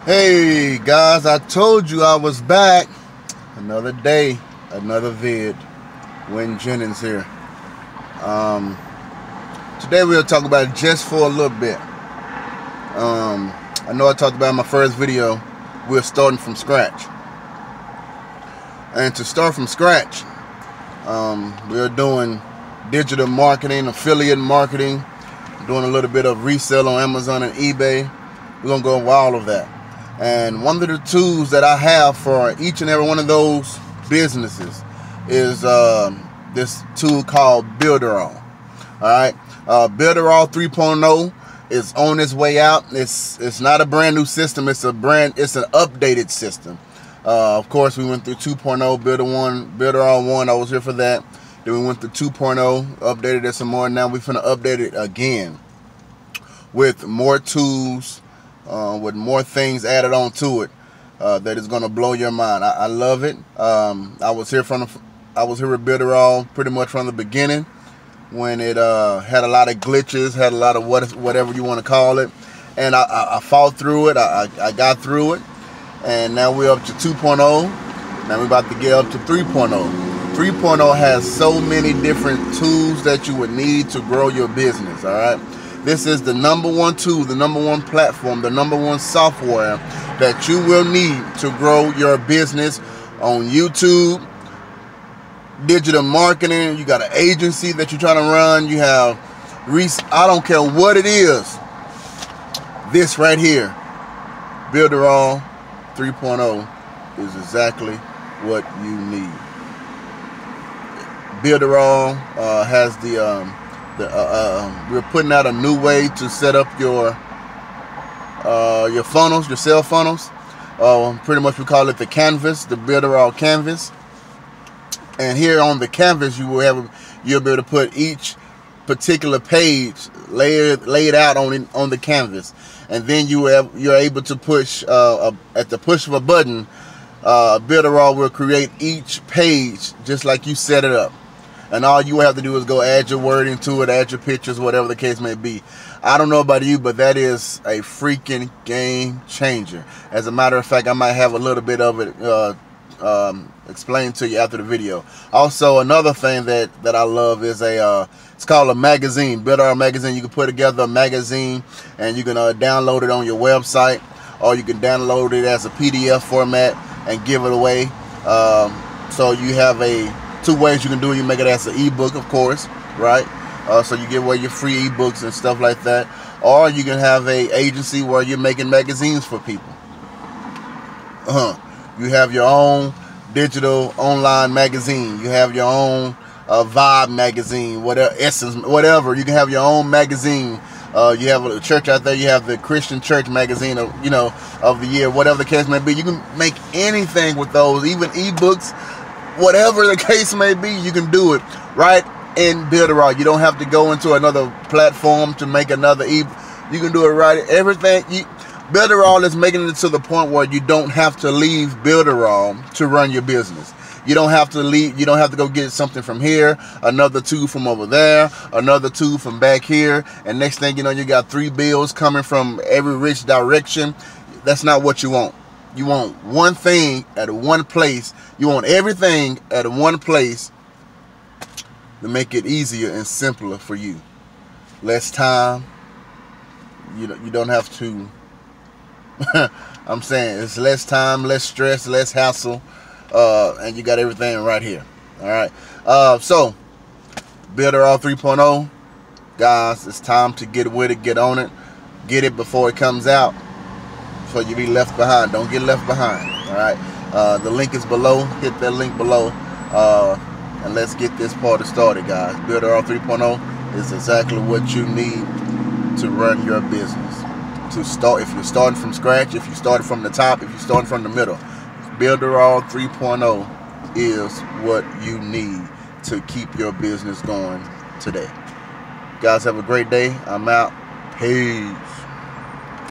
Hey guys, I told you I was back. Another day, another vid. Win Jennings here. Today we'll talk about it just for a little bit. I know I talked about in my first video, we're starting from scratch. And to start from scratch, we're doing digital marketing, affiliate marketing, doing a little bit of resale on Amazon and eBay. We're gonna go over all of that. And one of the tools that I have for each and every one of those businesses is this tool called Builderall. Alright, Builderall 3.0 is on its way out. It's not a brand new system, it's an updated system. Of course, we went through 2.0, Builderall 1, I was here for that. Then we went through 2.0, updated it some more. Now we're finna update it again with more tools, with more things added on to it that is gonna blow your mind. I love it. I was here with Builderall pretty much from the beginning when it had a lot of glitches, had a lot of whatever you want to call it, and I fought through it. I got through it, and now we're up to 2.0. Now we're about to get up to 3.0. 3.0 has so many different tools that you would need to grow your business. All right. This is the #1 tool, the #1 platform, the #1 software that you will need to grow your business on YouTube, digital marketing. You got an agency that you're trying to run. You have, I don't care what it is. This right here, Builderall 3.0 is exactly what you need. Builderall has we're putting out a new way to set up your funnels, your sales funnels. Pretty much we call it the canvas, the Builderall canvas. And here on the canvas, you'll be able to put each particular page laid out on the canvas, and then you're able to push at the push of a button. Builderall will create each page just like you set it up. And all you have to do is go add your wording to it, add your pictures, whatever the case may be. I don't know about you, but that is a freaking game changer. As a matter of fact, I might have a little bit of it explained to you after the video. Also, another thing that I love is it's called a magazine, Builderall magazine. You can put together a magazine and you can download it on your website, or you can download it as a PDF format and give it away. So you have two ways you can do it. You make it as an ebook, of course, right? So you give away your free ebooks and stuff like that. Or you can have a agency where you're making magazines for people. You have your own digital online magazine. You have your own Vibe magazine, whatever, Essence, whatever. You can have your own magazine. You have a church out there. You have the Christian Church magazine, of the year, whatever the case may be. You can make anything with those, even ebooks. Whatever the case may be, you can do it right in Builderall. You don't have to go into another platform to make another ebook. You can do it right. Everything. Builderall is making it to the point where you don't have to leave Builderall to run your business. You don't have to leave. You don't have to go get something from here, another tool from over there, another tool from back here, and next thing you know, you got 3 bills coming from every rich direction. That's not what you want. You want one thing at one place. You want everything at one place to make it easier and simpler for you. Less time. You don't have to. I'm saying it's less time, less stress, less hassle, and you got everything right here. All right. So Builderall 3.0, guys, it's time to get with it, get on it, get it before it comes out. So you be left behind. Don't get left behind. All right. The link is below. Hit that link below, and let's get this party started, guys. Builderall 3.0 is exactly what you need to run your business. To start, if you're starting from scratch, if you started from the top, if you're starting from the middle, Builderall 3.0 is what you need to keep your business going today. Guys, have a great day. I'm out. Peace.